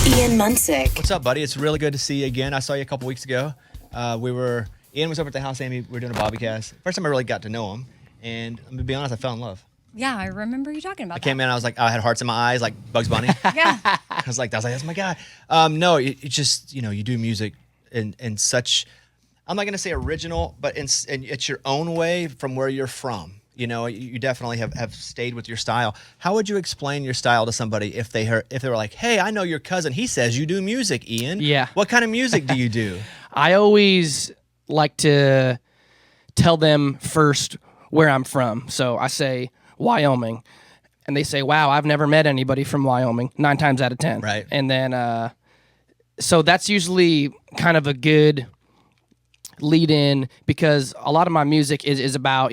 Ian Munsick. What's up, buddy? It's really good to see you again. I saw you a couple weeks ago. Ian was over at the house, Amy. We were doing a Bobby cast. First time I really got to know him. And I'm going to be honest, I fell in love. Yeah, I remember you talking about that. I came in, I was like, I had hearts in my eyes, like Bugs Bunny. Yeah. I was like, that's my guy. No, it just, you do music in such, I'm not going to say original, but it's your own way from where you're from. You definitely have stayed with your style. How would you explain your style to somebody if they were like, hey, I know your cousin. He says you do music, Ian. Yeah. What kind of music do you do? I always like to tell them first where I'm from. So I say Wyoming, and they say, wow, I've never met anybody from Wyoming, 9 times out of 10. Right. And then, so that's usually kind of a good lead in, because a lot of my music is about,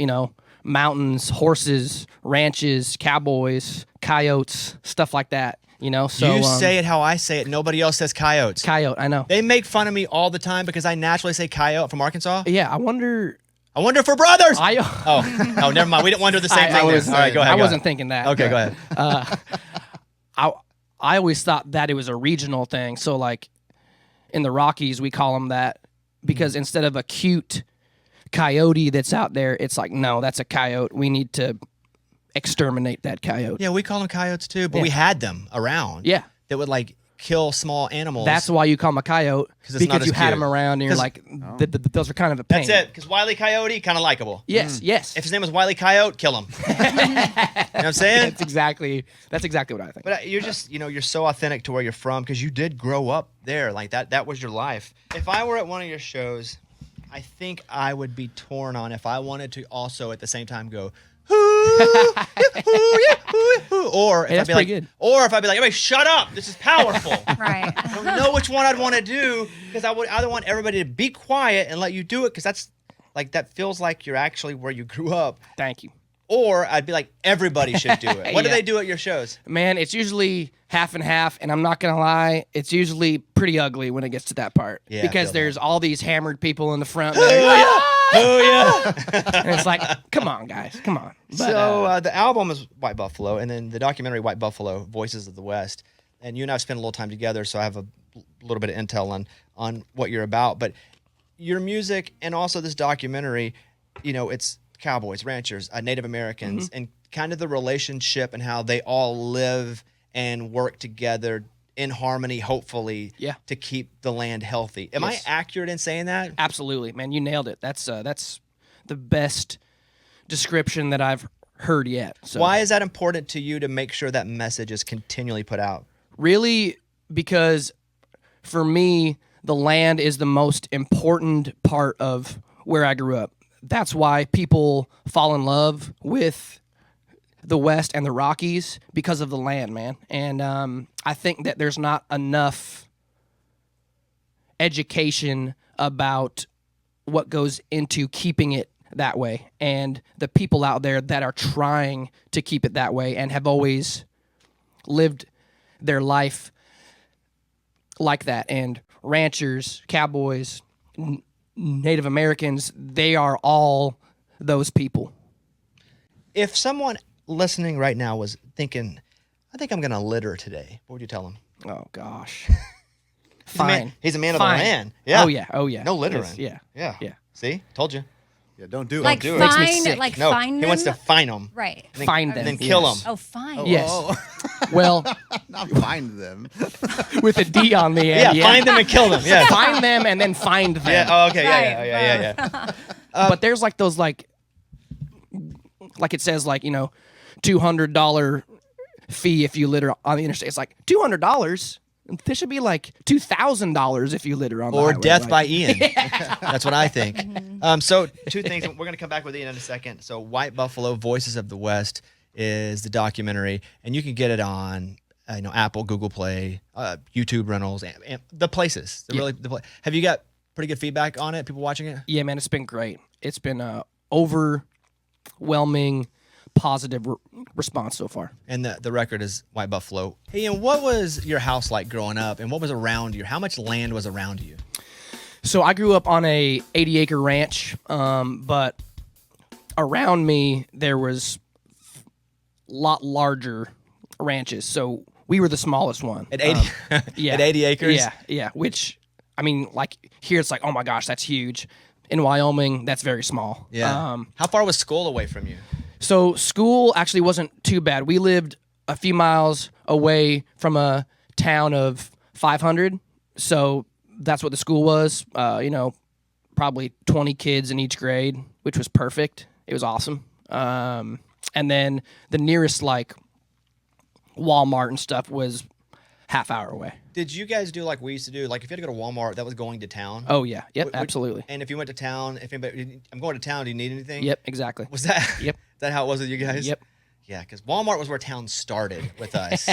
mountains, horses, ranches, cowboys, coyotes, stuff like that. So you say it how I say it. Nobody else says coyotes. Coyote, I know. They make fun of me all the time because I naturally say coyote from Arkansas. Yeah, I wonder if we're brothers. Oh, never mind. We didn't want to do the same thing. I All right, go ahead. I wasn't thinking that. Okay, go ahead. I always thought that it was a regional thing. So, like, in the Rockies, we call them that because instead of a cute coyote that's out there, it's like, no, that's a coyote. We need to exterminate that coyote. Yeah, we call them coyotes too, but we had them around. Yeah. That would like kill small animals. That's why you call them a coyote, it's not because you as had cute. them around and you're like, those are kind of a pain. That's it, because Wile E. Coyote, kind of likable. Yes, yes. If his name was Wile E. Coyote, kill him. You know what I'm saying? That's exactly what I think. But you're just, you're so authentic to where you're from because you did grow up there. Like that was your life. If I were at one of your shows, I think I would be torn on if I wanted to also at the same time go, or if I'd be like, everybody shut up, this is powerful. Right. I don't know which one I'd want to do because I would either want everybody to be quiet and let you do it because that's like that feels like you're actually where you grew up. Thank you. Or I'd be like, everybody should do it. What do they do at your shows? Man, it's usually half and half, and I'm not going to lie, it's usually pretty ugly when it gets to that part. Yeah, because there's all these hammered people in the front. Oh, yeah. And it's like, come on, guys, come on. But, so the album is White Buffalo, and then the documentary White Buffalo, Voices of the West. And you and I have spent a little time together, so I have a little bit of intel on what you're about. But your music and also this documentary, it's cowboys, ranchers, Native Americans, and kind of the relationship and how they all live and work together in harmony, hopefully, to keep the land healthy. Am I accurate in saying that? Absolutely, man. You nailed it. That's the best description that I've heard yet. So. Why is that important to you to make sure that message is continually put out? Really, because for me, the land is the most important part of where I grew up. That's why people fall in love with the West and the Rockies, because of the land, man. And I think that there's not enough education about what goes into keeping it that way. And the people out there that are trying to keep it that way and have always lived their life like that. And ranchers, cowboys, Native Americans, they are all those people. If someone listening right now was thinking, I think I'm going to litter today, what would you tell them? Oh, gosh. Fine. He's a man of the land. Yeah. Oh, yeah. No littering. Yeah. See? Told you. Yeah, don't do it. Like Don't do Makes me find, sick. like No, find he them. wants to find them. Right. Find them. And then kill them. Oh, fine. Yes. Oh, Well, not find them. with a D on the Yeah, end. find them and kill them. Yeah. Find them and then find them. Yeah. Oh, okay. Right. Yeah. But there's like those like it says like, $200 fee if you litter on the interstate. It's like $200. There should be like $2,000 if you litter on the Or highway. death like, by Ian. That's what I think. So two things. We're going to come back with Ian in a second. So White Buffalo, Voices of the West is the documentary, and you can get it on Apple, Google Play, YouTube rentals, and the places. Have you got pretty good feedback on it? People watching it? Yeah, man, it's been great. It's been overwhelming positive response so far. And the record is White Buffalo. Hey, Ian, what was your house like growing up, and what was around you? How much land was around you? So I grew up on a 80-acre ranch, but around me there was a lot larger ranches. So we were the smallest one. At 80, Yeah. at 80 acres? Yeah, yeah. Which, I mean, like here it's like, oh my gosh, that's huge. In Wyoming, that's very small. Yeah. How far was school away from you? So school actually wasn't too bad. We lived a few miles away from a town of 500. So that's what the school was. Probably 20 kids in each grade, which was perfect. It was awesome. And then the nearest like Walmart and stuff was half hour away. Did you guys do like we used to do? Like if you had to go to Walmart, that was going to town? Oh yeah, yep, absolutely. And if you went to town, if anybody, I'm going to town, do you need anything? Yep, exactly. Was that? Yep. Is that how it was with you guys? Yep. Yeah, because Walmart was where town started with us.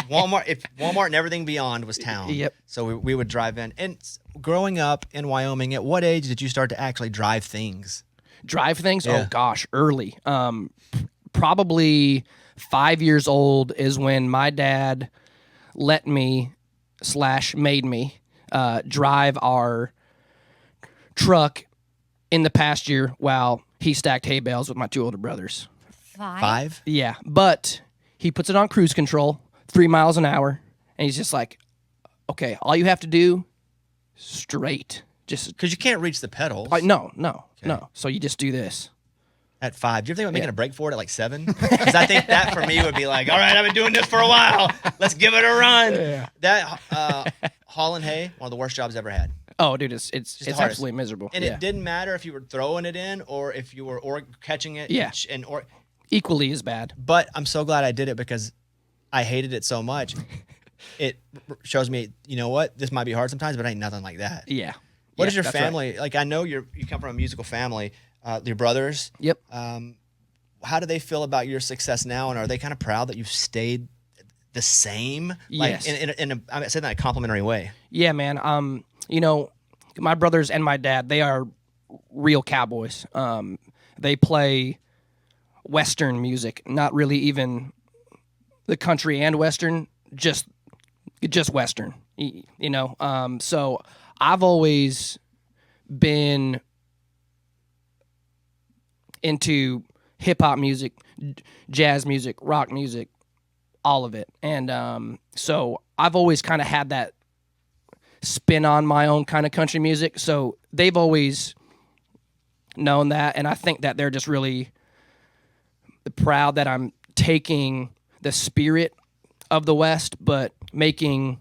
Walmart and everything beyond was town. Yep. So we would drive in. And growing up in Wyoming, at what age did you start to actually drive things? Drive things? Yeah. Oh gosh, early. Probably 5 years old is when my dad let me / made me drive our truck in the pasture while he stacked hay bales with my 2 older brothers. 5? Yeah, but he puts it on cruise control, 3 miles an hour, and he's just like, okay, all you have to do, straight. Just Because you can't reach the pedals. no. So you just do this. At 5. Do you ever think about making a break for it at like 7? Because I think that for me would be like, all right, I've been doing this for a while. Let's give it a run. Yeah. That hauling hay, one of the worst jobs I've ever had. Oh, dude, it's hardest. absolutely miserable. And yeah. it didn't matter if you were throwing it in or if you were catching it. Yeah. Or Equally as bad. But I'm so glad I did it because I hated it so much. It shows me, you know what? This might be hard sometimes, but ain't nothing like that. Yeah. What is your that's family right. like? I know you come from a musical family. Your brothers. Yep. How do they feel about your success now, and are they kind of proud that you've stayed the same? Like, Yes. I say that in a complimentary way. Yeah, man. My brothers and my dad, they are real cowboys. They play Western music, not really even the country and Western, just Western. So I've always been into hip hop music, jazz music, rock music, all of it. And so I've always kind of had that spin on my own kind of country music. So they've always known that. And I think that they're just really proud that I'm taking the spirit of the West, but making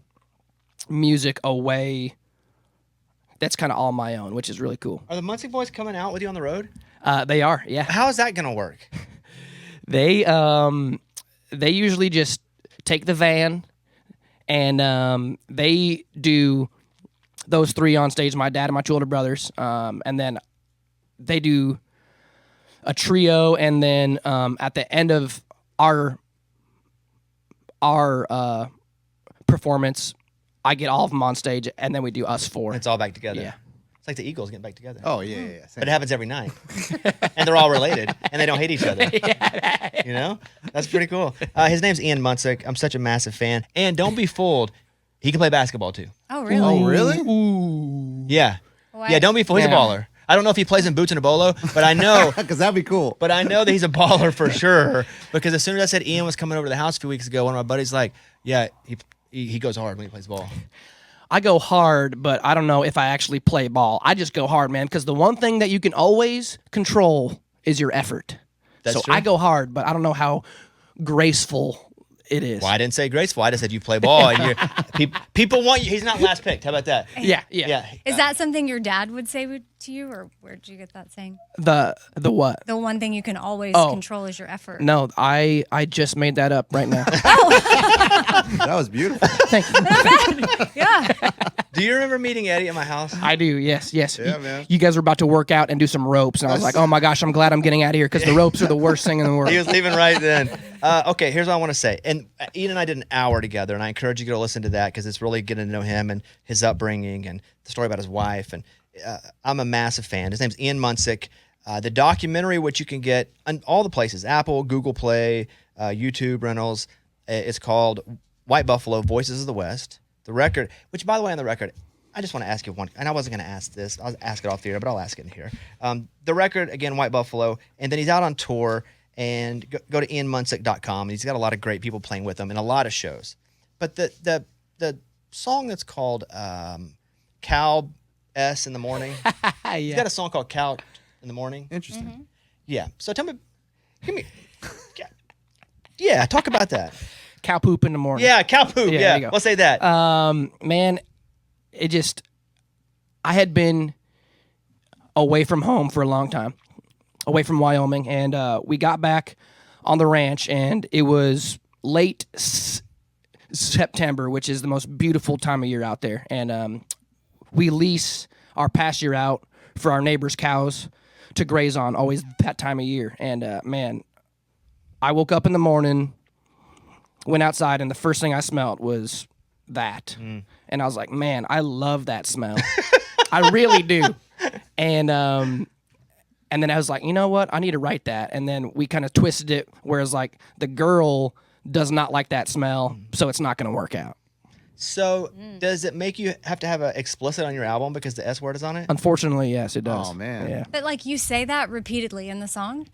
music a way that's kind of all my own, which is really cool. Are the Munsick boys coming out with you on the road? They are, yeah. How is that going to work? They usually just take the van and they do those 3 on stage, my dad and my 2 older brothers, and then they do a trio, and then at the end of our performance, I get all of them on stage, and then we do us 4. It's all back together. Yeah. It's like the Eagles getting back together. Oh, yeah. But it happens every night. And they're all related, and they don't hate each other. You know? That's pretty cool. His name's Ian Munsick. I'm such a massive fan. And don't be fooled. He can play basketball, too. Oh, really? Oh, really? Yeah. What? Yeah, don't be fooled. He's a Yeah. baller. I don't know if he plays in boots and a bolo, but I know Because that'd be cool. But I know that he's a baller for sure. Because as soon as I said Ian was coming over to the house a few weeks ago, one of my buddies like, yeah, he goes hard when he plays ball. I go hard, but I don't know if I actually play ball. I just go hard, man, because the one thing that you can always control is your effort. That's so true. I go hard, but I don't know how graceful it is. Well, I didn't say graceful. I just said you play ball. And people want you. He's not last picked. How about that? Yeah. Is that something your dad would say to you, or where'd you get that saying? The what? The one thing you can always Oh. control is your effort. No, I just made that up right now. That was beautiful. Thank you. Yeah. Do you remember meeting Eddie at my house? I do. Yes. Yeah, man. You guys were about to work out and do some ropes, and I was like, "Oh my gosh, I'm glad I'm getting out of here because the ropes are the worst thing in the world." He was leaving right then. Okay, here's what I want to say. And Ian and I did an hour together, and I encourage you to go listen to that because it's really getting to know him and his upbringing and the story about his wife. And I'm a massive fan. His name's Ian Munsick. The documentary, which you can get on all the places, Apple, Google Play, YouTube rentals, it's called White Buffalo, Voices of the West. The record, which, by the way, on the record, I just want to ask you one, and I wasn't going to ask this. I'll ask it off the air, but I'll ask it in here. The record, again, White Buffalo, and then he's out on tour, and go to ianmunsick.com, and he's got a lot of great people playing with him and a lot of shows. But the song that's called Cow S in the Morning. He's got a song called Cow in the Morning. Interesting. Yeah. So give me. Yeah, talk about that. Cow poop in the morning. Yeah, cow poop. there Yeah, you go. we'll say that. Man, I had been away from home for a long time, away from Wyoming, and we got back on the ranch, and it was late September, which is the most beautiful time of year out there, and we lease our pasture out for our neighbors' cows to graze on, always that time of year, and man, I woke up in the morning, went outside, and the first thing I smelled was that. And I was like, man, I love that smell. I really do. And then I was like, you know what? I need to write that. And then we kind of twisted it, whereas like the girl does not like that smell, so it's not going to work out. So does it make you have to have an explicit on your album because the S word is on it? Unfortunately, yes, it does. Oh, man. Yeah. But like you say that repeatedly in the song.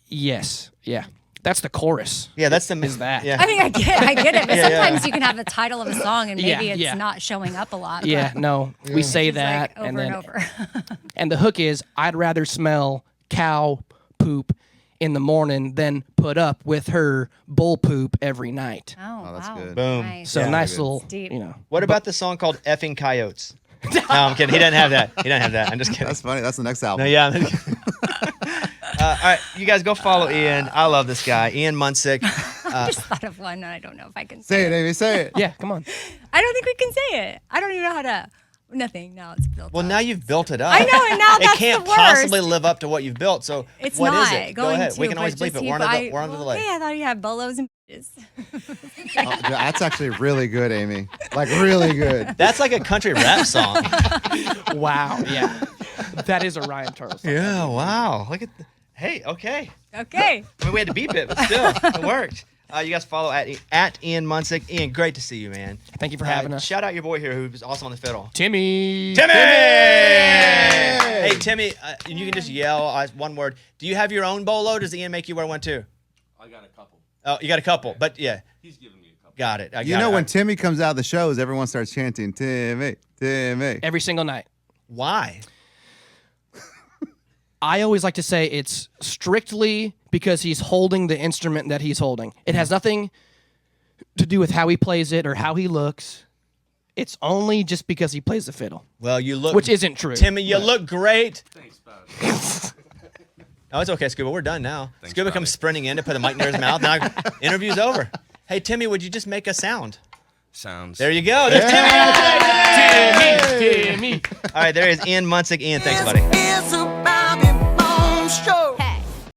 Yes. Yeah. That's the chorus. Yeah, that's the Is that. Yeah. I mean, I get it, but Yeah, sometimes you can have the title of a song and maybe Yeah, it's yeah. not showing up a lot. Yeah, but no, we say it's that, like over and then over. and the hook is, I'd rather smell cow poop in the morning than put up with her bull poop every night. Oh, that's wow. good. Boom. Nice. So Yeah. nice Good. little, Deep. you know. What about the song called Effing Coyotes? No, I'm kidding. He doesn't have that. He doesn't have that. I'm just kidding. That's funny. That's the next album. No, yeah. All right, you guys go follow Ian. I love this guy, Ian Munsick. I just thought of one and I don't know if I can Say say it, Amy. Say it. Yeah, come on. I don't think we can say it. I don't even know how to. Nothing. Now it's built Well, up. now you've built it up. I know, and now it that's can't the worst. possibly live up to what you've built. So It's what not is it? Go going ahead. to. We can always but bleep it. just We're under the delay. Okay, I thought you had bolos and bitches. Oh, that's actually really good, Amy. Like, really good. That's like a country rap song. Wow, yeah. That is a Ryan Turtle song. Yeah. Wow. Look at. Hey. Okay. Okay. I mean, we had to beep it, but still, it worked. You guys follow at Ian Munsick. Ian, great to see you, man. Thank you for having us. Shout out your boy here who's awesome on the fiddle. Timmy. Timmy! Hey, Timmy, you can just yell one word. Do you have your own bolo? Does Ian make you wear one too? I got a couple. Oh, you got a couple, but yeah. He's giving me a couple. Got it. You know, when Timmy comes out of the shows, everyone starts chanting, Timmy, Timmy. Every single night. Why? I always like to say it's strictly because he's holding the instrument that he's holding. It has nothing to do with how he plays it or how he looks. It's only just because he plays the fiddle, Well, you look. which isn't true. Timmy, you look great. Thanks, bud. Oh, it's okay, Scuba. We're done now. Thanks, Scuba buddy. comes sprinting in to put the mic near his mouth. Now, interview's over. Hey, Timmy, would you just make a sound? Sounds. There you go. There's Timmy. Timmy. All right, there is Ian Munsick. Ian, thanks, buddy. It's a